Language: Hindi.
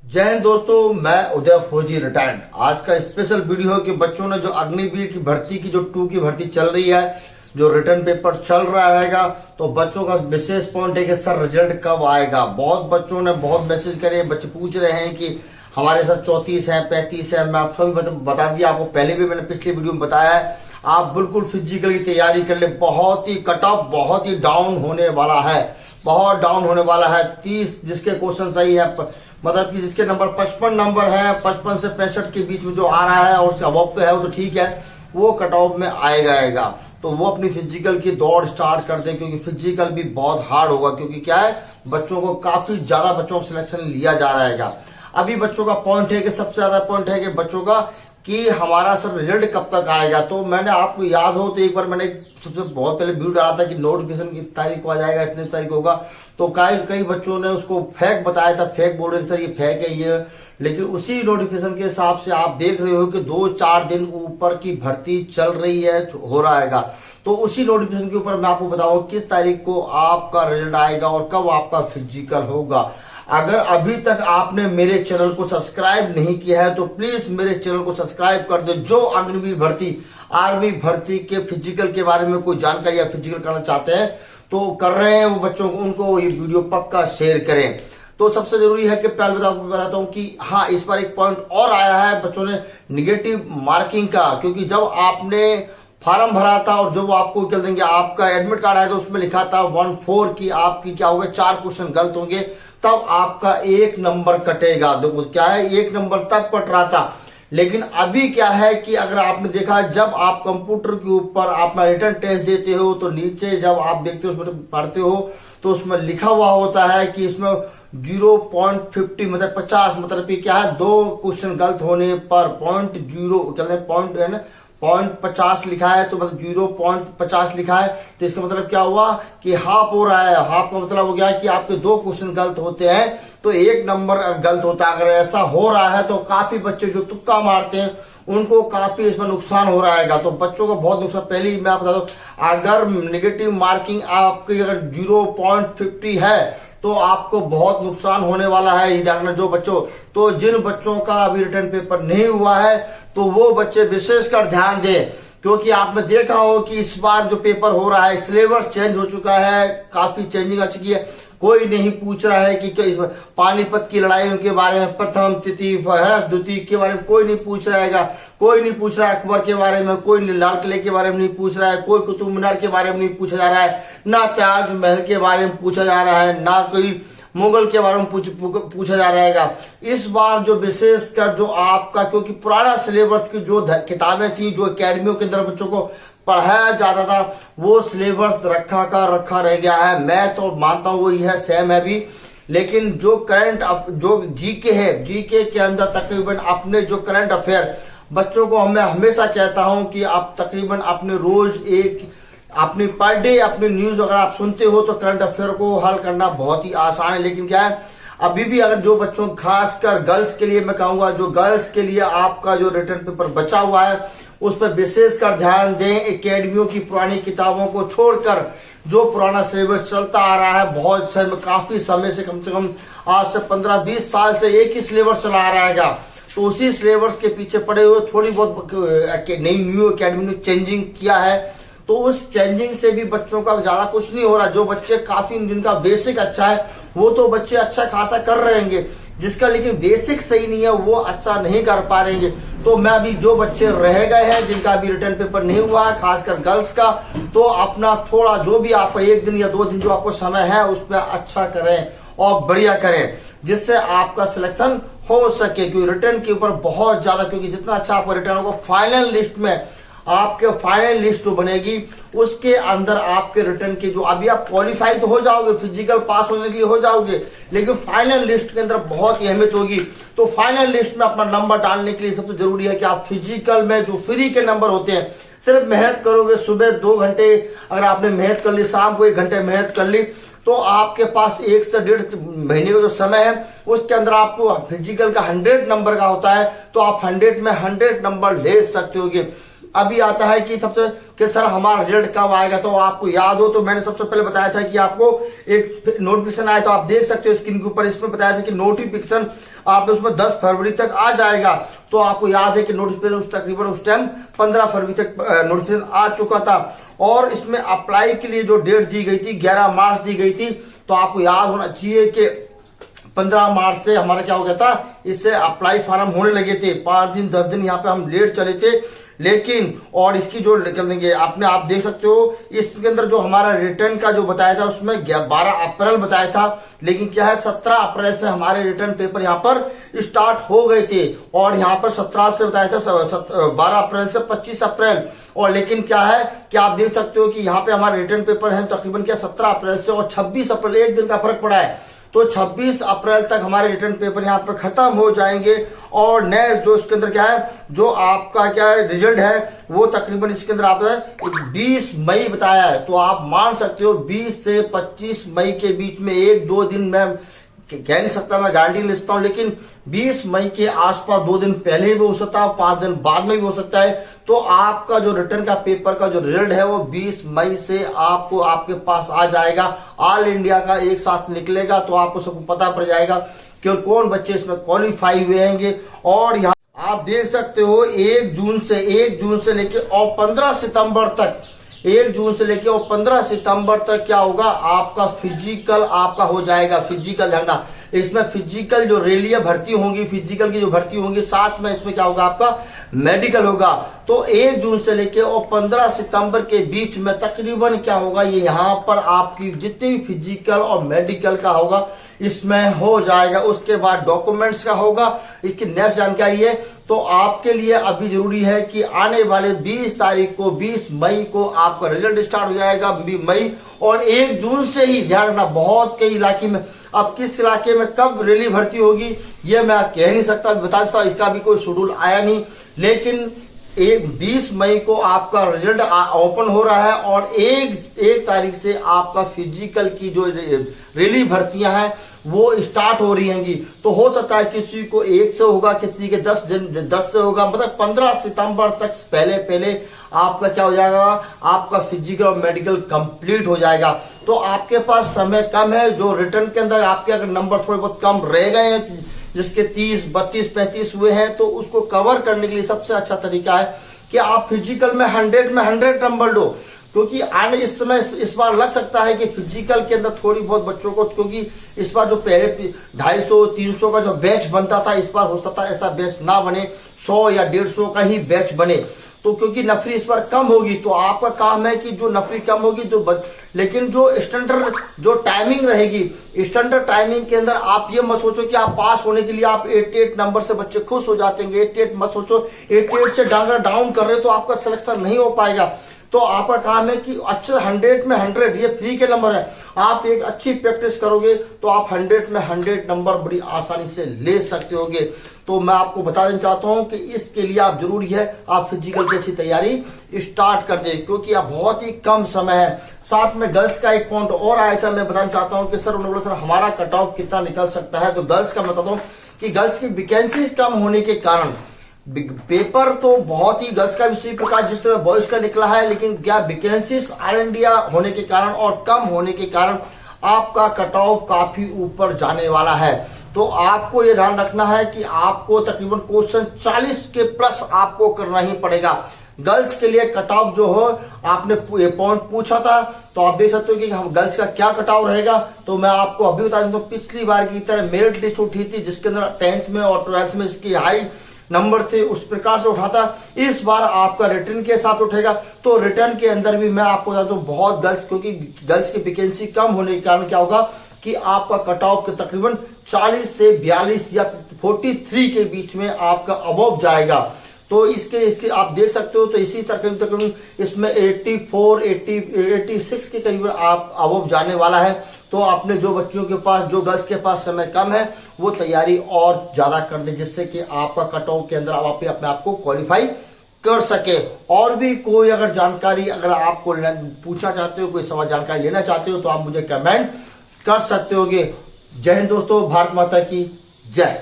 जय हिंद दोस्तों, मैं उदय फौजी रिटायर्ड। आज का स्पेशल वीडियो है कि बच्चों ने जो अग्निवीर की भर्ती की जो 2 की भर्ती चल रही है, जो रिटर्न पेपर चल रहा हैगा, तो बच्चों का विशेष पॉइंट है कि सर रिजल्ट कब आएगा। बहुत बच्चों ने बहुत मैसेज करे, बच्चे पूछ रहे हैं कि हमारे सर 34 है 35 है। मैं आप सभी बता दिया, आपको पहले भी मैंने पिछले वीडियो में बताया है। आप बिल्कुल फिजिकल की तैयारी कर ले। बहुत ही कट ऑफ बहुत ही डाउन होने वाला है, बहुत डाउन होने वाला है। 30 जिसके क्वेश्चन सही है, मतलब कि जिसके नंबर 55 नंबर है, 55 से 65 के बीच में जो आ रहा है और उसके अबव पे है वो तो ठीक है, वो कट ऑफ में आएगा। तो वो अपनी फिजिकल की दौड़ स्टार्ट कर दे, क्योंकि फिजिकल भी बहुत हार्ड होगा। क्योंकि क्या है, बच्चों को काफी ज्यादा बच्चों का सिलेक्शन लिया जा रहा है। अभी बच्चों का पॉइंट है कि सबसे ज्यादा पॉइंट है कि बच्चों का कि हमारा सर रिजल्ट कब तक आएगा। तो मैंने, आपको याद हो तो एक बार मैंने सबसे बहुत पहले वीडियो डाला था कि नोटिफिकेशन की तारीख को आ जाएगा, इतनी तारीख होगा। तो कई बच्चों ने उसको फेक बताया था, फेक बोल रहे थे सर ये फेक है ये। लेकिन उसी नोटिफिकेशन के हिसाब से आप देख रहे हो कि 2-4 दिन ऊपर की भर्ती चल रही है, हो रहा है। तो उसी नोटिफिकेशन के ऊपर मैं आपको बताऊंगा किस तारीख को आपका रिजल्ट आएगा और कब आपका फिजिकल होगा। अगर अभी तक आपने मेरे चैनल को सब्सक्राइब नहीं किया है तो प्लीज मेरे चैनल को सब्सक्राइब कर दे। जो अग्निवीर भर्ती, आर्मी भर्ती के फिजिकल के बारे में कोई जानकारी या फिजिकल करना चाहते हैं तो कर रहे हैं वो बच्चों को, उनको ये वीडियो पक्का शेयर करें। तो सबसे जरूरी है कि पहले बताता हूं कि हाँ, इस बार एक पॉइंट और आया है बच्चों ने निगेटिव मार्किंग का। क्योंकि जब आपने फॉर्म भरा था और जब आपको क्या देंगे, आपका एडमिट कार्ड आया तो उसमें लिखा था 1-4 की आपकी क्या होगा, 4 क्वेश्चन गलत होंगे, तब आपका 1 नंबर कटेगा। देखो क्या है, 1 नंबर तक कट रहा था। लेकिन अभी क्या है कि अगर आपने देखा, जब आप कंप्यूटर के ऊपर अपना रिटर्न टेस्ट देते हो तो नीचे जब आप देखते हो, उसमें पढ़ते हो तो उसमें लिखा हुआ होता है कि इसमें 0.50 मतलब 50, मतलब क्या है, 2 क्वेश्चन गलत होने पर पॉइंट 50 लिखा है। तो मतलब 0.50 लिखा है, तो इसका मतलब क्या हुआ कि हाफ हो रहा है। हाफ का मतलब हो गया कि आपके 2 क्वेश्चन गलत होते हैं तो 1 नंबर गलत होता है। अगर ऐसा हो रहा है तो काफी बच्चे जो तुक्का मारते हैं उनको काफी इसमें नुकसान हो रहा है। तो बच्चों को बहुत नुकसान। पहले ही मैं बता दूं, अगर निगेटिव मार्किंग आपकी अगर 0.50 है तो आपको बहुत नुकसान होने वाला है। ये जानना जो बच्चों, तो जिन बच्चों का अभी रिटर्न पेपर नहीं हुआ है तो वो बच्चे विशेषकर ध्यान दें। क्योंकि आपने देखा हो कि इस बार जो पेपर हो रहा है, सिलेबस चेंज हो चुका है, काफी चेंजिंग आ चुकी है। कोई नहीं पूछ रहा है कि क्या इस पानीपत की लड़ाइयों के बारे में, प्रथम तिथि द्वितीय के बारे में कोई नहीं पूछ रहा है। कोई नहीं पूछ रहा है अकबर के बारे में, कोई लाल किले के बारे में नहीं पूछ रहा है, कोई कुतुब मीनार के बारे में नहीं पूछा जा रहा है, ना ताजमहल के बारे में पूछा जा रहा है, ना कोई मुगल के बारे में पूछा जा रहा है। इस बार जो विशेषकर जो आपका, क्योंकि पुराना सिलेबस की जो किताबें थी, जो अकेडमियों के अंदर बच्चों को पढ़ाया जाता था, वो सिलेबस रखा रह गया है। मैं तो मानता हूं वो यह सेम है भी। लेकिन जो करंट, जो जीके है, जीके के अंदर तकरीबन अपने जो करंट अफेयर बच्चों को, मैं हमेशा कहता हूं कि आप तकरीबन अपने रोज अपनी पर डे अपनी न्यूज अगर आप सुनते हो तो करंट अफेयर को हल करना बहुत ही आसान है। लेकिन क्या है, अभी भी अगर जो बच्चों, खासकर गर्ल्स के लिए मैं कहूंगा, जो गर्ल्स के लिए आपका जो रिटर्न पेपर बचा हुआ है उस पर विशेषकर ध्यान दें। एकेडमियों की पुरानी किताबों को छोड़कर जो पुराना सिलेबस चलता आ रहा है, बहुत समय, काफी समय से कम आज से 15-20 साल से एक ही सिलेबस चला आ रहा है। तो उसी सिलेबस के पीछे पड़े हुए थोड़ी बहुत नई न्यू एकेडमी ने चेंजिंग किया है, तो उस चेंजिंग से भी बच्चों का ज्यादा कुछ नहीं हो रहा। जो बच्चे काफी, जिनका बेसिक अच्छा है वो तो बच्चे अच्छा खासा कर रहेंगे, जिसका लेकिन बेसिक सही नहीं है वो अच्छा नहीं कर पा रहेंगे। तो मैं अभी जो बच्चे रह गए हैं, जिनका अभी रिटर्न पेपर नहीं हुआ है, खासकर गर्ल्स का, तो अपना थोड़ा जो भी आपका 1 दिन या 2 दिन जो आपको समय है उसमें अच्छा करें और बढ़िया करें, जिससे आपका सिलेक्शन हो सके। क्योंकि रिटर्न के ऊपर बहुत ज्यादा, क्योंकि जितना अच्छा आपका रिटर्न होगा, फाइनल लिस्ट में आपके फाइनल लिस्ट जो बनेगी उसके अंदर आपके रिटर्न के जो, अभी आप क्वालिफाई तो हो जाओगे, फिजिकल पास होने के लिए हो जाओगे, लेकिन फाइनल लिस्ट के अंदर बहुत ही अहमियत होगी। तो फाइनल लिस्ट में अपना नंबर डालने के लिए सबसे जरूरी है कि आप फिजिकल में जो फ्री के नंबर होते हैं, सिर्फ मेहनत करोगे, सुबह 2 घंटे अगर आपने मेहनत कर ली, शाम को 1 घंटे मेहनत कर ली, तो आपके पास 1 से 1.5 महीने का जो समय है उसके अंदर आपको फिजिकल का 100 नंबर का होता है, तो आप 100 में 100 नंबर ले सकते हो। अभी आता है कि सबसे कि सर हमारा रिजल्ट कब आएगा। तो आपको याद हो तो मैंने सबसे पहले बताया था कि आपको एक नोटिफिकेशन आया, तो आप देख सकते हो स्क्रीन के ऊपर, इसमें बताया था कि नोटिफिकेशन आप उसमें 10 फरवरी तक आ जाएगा। तो आपको याद है कि नोटिफिकेशन तकरीबन उस टाइम 15 फरवरी तक नोटिफिकेशन आ चुका था। और इसमें अप्लाई के लिए जो डेट दी गई थी 11 मार्च दी गई थी। तो आपको याद होना चाहिए कि 15 मार्च से हमारा क्या हो गया था, इससे अप्लाई फॉर्म होने लगे थे। 5 दिन 10 दिन यहाँ पे हम लेट चले थे, लेकिन और इसकी जो निकल देंगे आपने, आप देख सकते हो इसके अंदर जो हमारा रिटर्न का जो बताया था उसमें 12 अप्रैल बताया था, लेकिन क्या है 17 अप्रैल से हमारे रिटर्न पेपर यहाँ पर स्टार्ट हो गए थे। और यहाँ पर 17 से बताया था 12 अप्रैल से 25 अप्रैल। और लेकिन क्या है कि आप देख सकते हो कि यहाँ पे हमारे रिटर्न पेपर है तकरीबन क्या 17 अप्रैल से और 26 अप्रैल, एक दिन का फर्क पड़ा है। तो 26 अप्रैल तक हमारे रिटर्न पेपर यहाँ पर खत्म हो जाएंगे। और नए जो इसके अंदर क्या है, जो आपका क्या है रिजल्ट है वो तकरीबन इसके अंदर आप 20 मई बताया है। तो आप मान सकते हो 20 से 25 मई के बीच में 1-2 दिन में कह नहीं सकता, मैं गारंटी नहीं लेता हूं, लेकिन 20 मई के आसपास 2 दिन पहले भी हो सकता है, 5 दिन बाद में भी हो सकता है। तो आपका जो रिटर्न का पेपर का जो रिजल्ट है वो 20 मई से आपको आपके पास आ जाएगा। ऑल इंडिया का एक साथ निकलेगा, तो आपको सबको पता पड़ जाएगा कि कौन बच्चे इसमें क्वालिफाई हुए हैं। और यहाँ आप देख सकते हो 1 जून से लेके और 15 सितंबर तक, 1 जून से लेके और 15 सितंबर तक क्या होगा, आपका फिजिकल आपका हो जाएगा। फिजिकल जानना, इसमें फिजिकल जो रेलिया भर्ती होंगी, फिजिकल की जो भर्ती होंगी, साथ में इसमें क्या होगा आपका मेडिकल होगा। तो 1 जून से लेके और 15 सितंबर के बीच में तकरीबन क्या होगा, ये यहाँ पर आपकी जितनी भी फिजिकल और मेडिकल का होगा इसमें हो जाएगा। उसके बाद डॉक्यूमेंट्स का होगा, इसकी नेक्स्ट जानकारी है। तो आपके लिए अभी जरूरी है कि आने वाले 20 तारीख को 20 मई को आपका रिजल्ट स्टार्ट हो जाएगा मई, और 1 जून से ही ध्यान रखना बहुत कई इलाके में, अब किस इलाके में कब रैली भर्ती होगी ये मैं कह नहीं सकता, बता सकता, इसका भी कोई शेड्यूल आया नहीं। लेकिन 20 मई को आपका रिजल्ट ओपन हो रहा है और 1 तारीख से आपका फिजिकल की जो रैली भर्तियां हैं वो स्टार्ट हो रही हैं। तो हो सकता है किसी को 1 से होगा, किसी के 10 से होगा, मतलब 15 सितंबर तक पहले आपका क्या हो जाएगा, आपका फिजिकल और मेडिकल कंप्लीट हो जाएगा। तो आपके पास समय कम है, जो रिटर्न के अंदर आपके अगर नंबर थोड़े बहुत कम रह गए हैं, जिसके 30, 32, 35 हुए हैं, तो उसको कवर करने के लिए सबसे अच्छा तरीका है कि आप फिजिकल में 100 नंबर लो। क्योंकि आने इस समय इस बार लग सकता है कि फिजिकल के अंदर थोड़ी बहुत बच्चों को, क्योंकि इस बार जो पहले 250, 300 का जो बैच बनता था, इस बार हो सकता है ऐसा बैच ना बने, 100 या 150 का ही बैच बने। तो क्योंकि नफरी इस बार कम होगी, तो आपका काम है कि जो नफरी कम होगी लेकिन जो स्टैंडर्ड जो टाइमिंग रहेगी, स्टैंडर्ड टाइमिंग के अंदर आप ये मत सोचो कि आप पास होने के लिए आप 88 नंबर से बच्चे खुश हो जाते हैं। 88 मत सोचो, 88 से डाउन कर रहे तो आपका सिलेक्शन नहीं हो पाएगा। तो आपका काम है कि अच्छा 100 में 100, ये फ्री के नंबर है, आप एक अच्छी प्रैक्टिस करोगे तो आप 100 में 100 नंबर बड़ी आसानी से ले सकते होगे। तो मैं आपको बता देना चाहता हूं कि इसके लिए आप जरूरी है आप फिजिकल की अच्छी तैयारी स्टार्ट कर दें, क्योंकि अब बहुत ही कम समय है। साथ में गर्ल्स का एक पॉइंट और आया था, मैं बताना चाहता हूं कि सर उन्होंने बोला सर हमारा कट ऑफ कितना निकल सकता है। तो गर्ल्स का बताता हूं कि गर्ल्स की वैकेंसीज कम होने के कारण पेपर तो बहुत ही गर्ल्स का भी इसी प्रकार जिस तरह बॉयज का निकला है, लेकिन क्या वैकेंसीज ऑल इंडिया होने के कारण और कम होने के कारण आपका कट ऑफ काफी ऊपर जाने वाला है। तो आपको ये ध्यान रखना है कि आपको तकरीबन क्वेश्चन 40 के प्लस आपको करना ही पड़ेगा। गर्ल्स के लिए कट ऑफ जो हो, आपने पॉइंट पूछा था, तो आप देख सकते हो कि हम गर्ल्स का क्या कट ऑफ रहेगा। तो मैं आपको अभी बता दूं, पिछली बार की तरह मेरिट लिस्ट उठी थी जिसके अंदर 10th में और 12th में इसकी हाई नंबर थे, उस प्रकार से उठाता। इस बार आपका रिटर्न के हिसाब से उठेगा। तो रिटर्न के अंदर भी मैं आपको बता दूं बहुत गर्ल्स, क्योंकि गर्ल्स की वैकेंसी कम होने के कारण क्या होगा कि आपका कट ऑफ के तकरीबन 40 से 42 या 43 के बीच में आपका अबव जाएगा। तो इसके आप देख सकते हो, तो इसी तकरीबन इसमें 84, 86 के करीब आप अबव जाने वाला है। तो अपने जो बच्चों के पास, जो गर्ल्स के पास समय कम है, वो तैयारी और ज्यादा कर दे, जिससे कि आपका कट ऑफ के अंदर आप अपने आप को क्वालिफाई कर सके। और भी कोई अगर जानकारी अगर आपको पूछना चाहते हो, कोई सवाल जानकारी लेना चाहते हो, तो आप मुझे कमेंट कर सकते होगे। जय हिंद दोस्तों, भारत माता की जय।